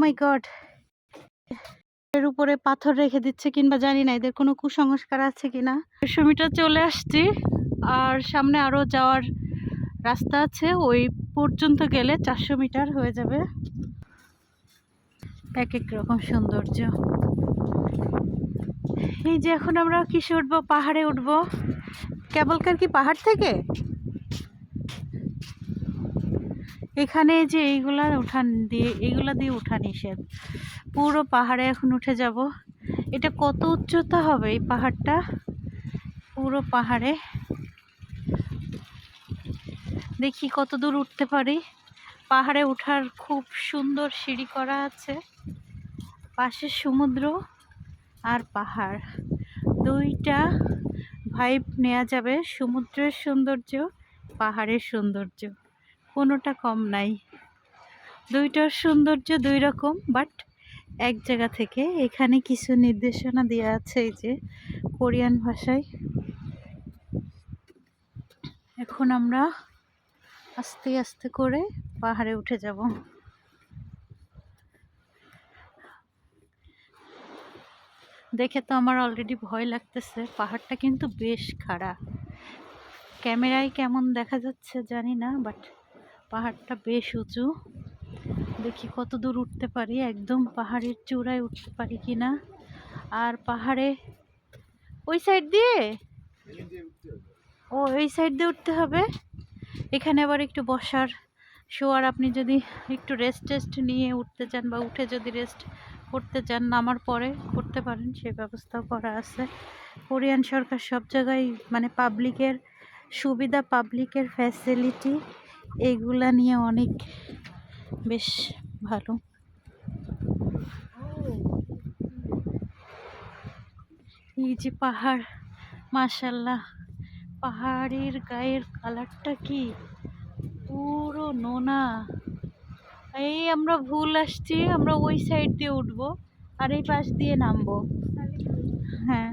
মাই god, এর উপরে পাথর রেখে দিচ্ছে কিংবা জানি না এদের কোনো কুসংস্কার আছে কিনা। 100 মিটার চলে আসছি, আর সামনে আরো যাওয়ার রাস্তা আছে। ওই পর্যন্ত গেলে 400 মিটার হয়ে যাবে। এক এক রকম সৌন্দর্য। এই যে এখন আমরা কিসে উঠবো? পাহাড়ে উঠবো। কেবলকার কি পাহাড় থেকে এখানে যে এইগুলা দিয়ে উঠা নিষেধ। পুরো পাহাড়ে এখন উঠে যাব। এটা কত উচ্চতা হবে এই পাহাড়টা? পুরো পাহাড়ে দেখি কত দূর উঠতে পারি। পাহাড়ে ওঠার খুব সুন্দর সিঁড়ি করা আছে, পাশে সমুদ্র আর পাহাড়, দুইটা ভাইব নেওয়া যাবে। সমুদ্রের সৌন্দর্য, পাহাড়ের সৌন্দর্য, কোনোটা কম নাই। দুইটার সৌন্দর্য দুই রকম, বাট এক জায়গা থেকে। এখানে কিছু নির্দেশনা দেওয়া আছে এই যে কোরিয়ান ভাষায়। এখন আমরা আস্তে আস্তে করে পাহাড়ে উঠে যাব। দেখে তো আমার অলরেডি ভয় লাগতেছে। পাহাড়টা কিন্তু বেশ খাড়া, ক্যামেরায় কেমন দেখা যাচ্ছে জানি না, বাট পাহাড়টা বেশ উঁচু। দেখি কত দূর উঠতে পারি, একদম পাহাড়ের চূড়ায় উঠতে পারি কিনা। আর পাহাড়ে ওই সাইড দিয়ে, ওই সাইড দিয়ে উঠতে হবে। এখানে আবার একটু বসার, শোয়ার, আপনি যদি একটু রেস্ট নিয়ে উঠতে চান বা উঠে যদি রেস্ট করতে চান নামার পরে করতে পারেন, সেই ব্যবস্থাও করা আছে। কোরিয়ান সরকার সব জায়গায় মানে পাবলিকের সুবিধা, পাবলিকের ফ্যাসিলিটি, এইগুলা নিয়ে অনেক বেশ ভালো। এই যে পাহাড়, মাশাল্লাহ, পাহাড়ের গায়ের কালারটা কি পুরো নোনা। এই আমরা ভুল আসছি, আমরা ওই সাইড দিয়ে উঠবো আর এই পাশ দিয়ে নামবো। হ্যাঁ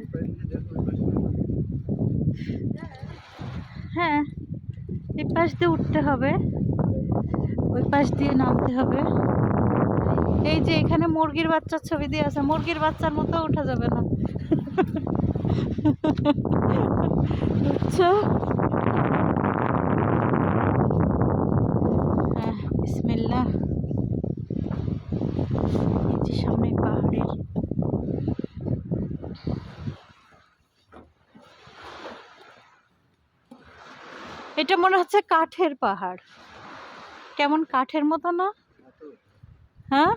হ্যাঁ, এই পাশ দিয়ে উঠতে হবে, ওই পাশ দিয়ে নামতে হবে। এই যে এখানে মুরগির বাচ্চার ছবি দিয়ে আছে, মুরগির বাচ্চার মতো উঠা যাবে না। বুঝছো? হ্যাঁ, বিসমিল্লাহ। এই যে সামনে পাহাড়ের, এটা মনে হচ্ছে কাঠের পাহাড়। কেমন কাঠের মতো না? হ্যাঁ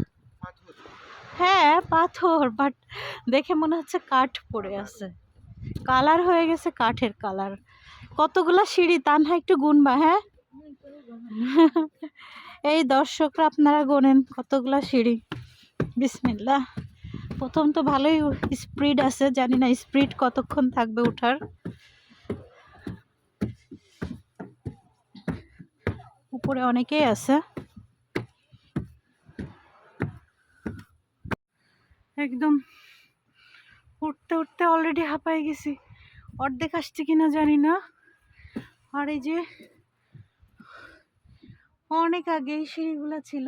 হ্যাঁ, পাথর, বাট দেখে মনে হচ্ছে কাঠ পড়ে আছে, কালার হয়ে গেছে কাঠের কালার। কতগুলা সিঁড়ি তানহা একটু গুনবা। হ্যাঁ, এই দর্শকরা আপনারা গোনেন কতগুলা সিঁড়ি। বিসমিল্লাহ। প্রথম তো ভালোই স্পিড আছে, জানি না স্পিড কতক্ষণ থাকবে ওঠার। উপরে অনেকেই আছে। একদম উঠতে উঠতে অলরেডি হাঁপাই গেছি, অর্ধেক আসছে কিনা জানি না। আর এই যে অনেক আগে এই সিঁড়িগুলো ছিল,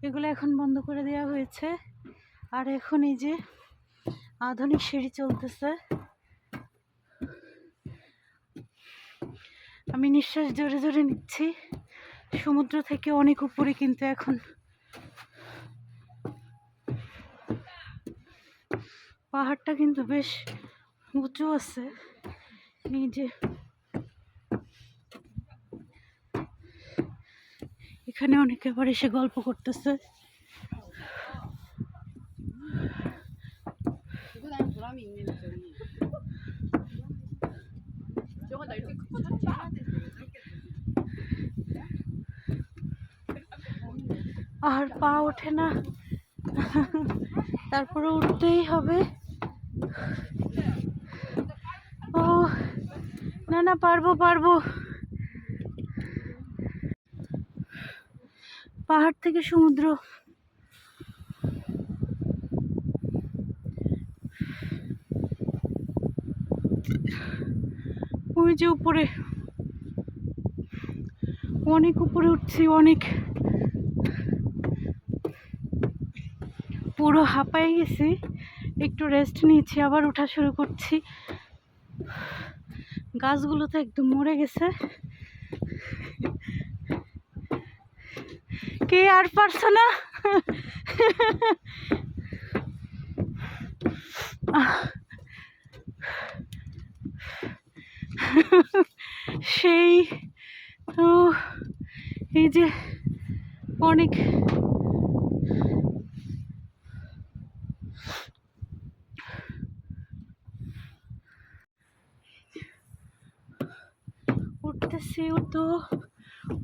এগুলো এখন বন্ধ করে দেওয়া হয়েছে। আর এখন এই যে আধুনিক সিঁড়ি চলতেছে। আমি নিঃশ্বাস জোরে জোরে নিচ্ছি, সমুদ্র থেকে অনেক উপরে কিন্তু এখন। পাহাড়টা কিন্তু বেশ উঁচু আছে। এই যে এখানে অনেকে আবার এসে গল্প করতেছে। আর পা ওঠে না, তারপরে উঠতেই হবে। ও না না, পারবো পারবো। পাহাড় থেকে সমুদ্র, ওই যে উপরে, অনেক উপরে উঠছি, অনেক। পুরো হাঁপায়ে গেছি, একটু রেস্ট নিয়েছি, আবার ওঠা শুরু করছি। গাছগুলো তো একদম মরে গেছে। কে আর পারছো না? সেই এই যে অনেক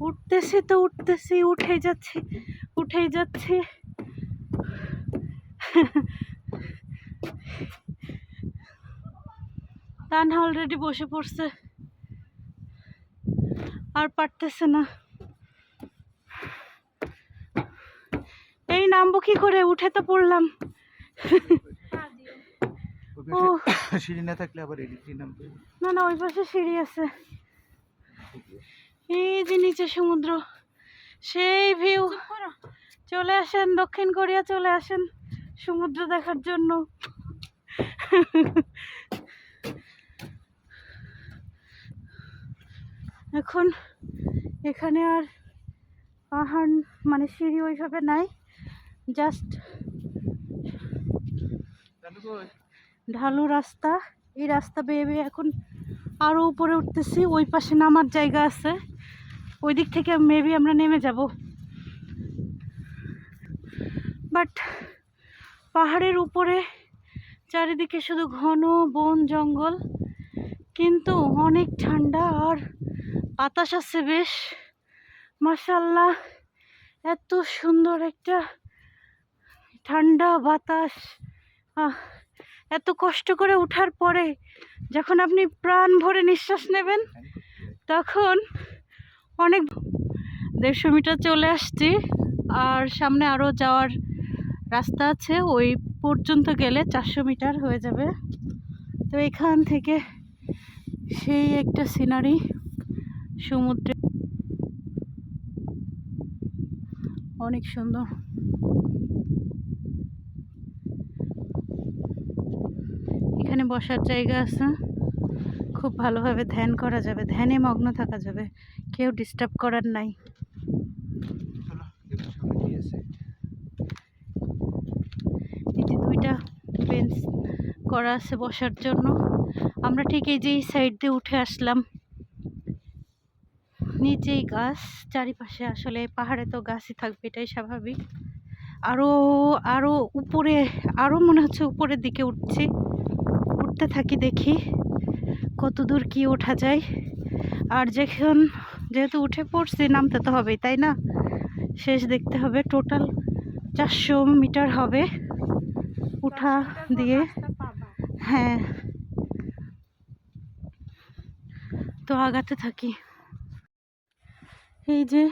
উঠতেছি, উঠতেছি, উঠে যাচ্ছি। তানহা অলরেডি বসে পড়ছে, আর পারতেছে না। এই নামবো কি করে? উঠে তো পড়লাম। ও সিঁড়ি না থাকলে আবার এদিকে নামতে হবে। না, ওই পাশে সিঁড়ি আছে। এই যে নিচে সমুদ্র, সেই ভিউ। চলে আসেন, দক্ষিণ কোরিয়া চলে আসেন সমুদ্র দেখার জন্য। এখন এখানে আর পাহাড় মানে সিঁড়ি ওইভাবে নাই, জাস্ট ঢালু রাস্তা। এই রাস্তা বেয়ে বেয়ে এখন আরো উপরে উঠতেছি। ওই পাশে নামার জায়গা আছে, ওই দিক থেকে মেবি আমরা নেমে যাব। বাট পাহাড়ের উপরে চারিদিকে শুধু ঘন বন জঙ্গল, কিন্তু অনেক ঠান্ডা আর বাতাস আছে বেশ। মাশাআল্লাহ, এত সুন্দর একটা ঠান্ডা বাতাস। এত কষ্ট করে ওঠার পরে যখন আপনি প্রাণ ভরে নিঃশ্বাস নেবেন, তখন অনেক 150 মিটার চলে আসছি, আর সামনে আরও যাওয়ার রাস্তা আছে। ওই পর্যন্ত গেলে 400 মিটার হয়ে যাবে। তো এখান থেকে সেই একটা সিনারি, সমুদ্রে অনেক সুন্দর। এখানে বসার জায়গা আছে, খুব ভালোভাবে ধ্যান করা যাবে, ধ্যানে মগ্ন থাকা যাবে, কেউ ডিস্টার্ব করার নাই। এই যে 2টা বেঞ্চ করা আছে বসার জন্য। আমরা ঠিক এই যে সাইড দিয়ে উঠে আসলাম। নিচেই গাছ, চারিপাশে আসলে পাহাড়ে তো গাছই থাকবে, এটাই স্বাভাবিক। আরো উপরে, আরো মনে হচ্ছে উপরের দিকে উঠতে থাকি, দেখি কত দূর কি ওঠা যায়। আর যেহেতু উঠে পড়ছি, নামতে তো হবেই, তাই না? শেষ দেখতে হবে। টোটাল 400 মিটার হবে উঠা দিয়ে। হ্যাঁ, তো আগাতে থাকি। এই যে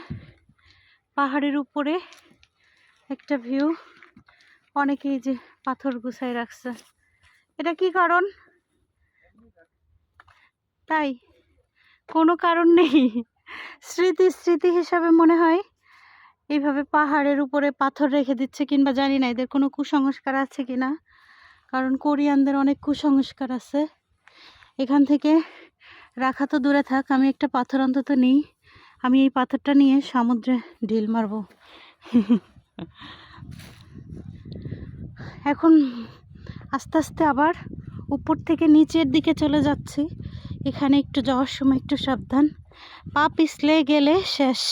পাহাড়ের উপরে একটা ভিউ, অনেকে এই যে পাথর গুছাই রাখছে। এটা কি কারণ? তাই কোনো কারণ নেই, স্মৃতি হিসাবে মনে হয় এইভাবে পাহাড়ের উপরে পাথর রেখে দিচ্ছে, কিংবা জানি না এদের কোনো কুসংস্কার আছে কিনা, কারণ কোরিয়ানদের অনেক কুসংস্কার আছে। এখান থেকে রাখা তো দূরে থাক, আমি একটা পাথর অন্তত নিই। আমি এই পাথরটা নিয়ে সমুদ্রে ঢিল মারবো। এখন আস্তে আস্তে আবার উপর থেকে নিচের দিকে চলে যাচ্ছি। এখানে একটু যাওয়ার সময় একটু সাবধান, পা পিছলে গেলে শেষ।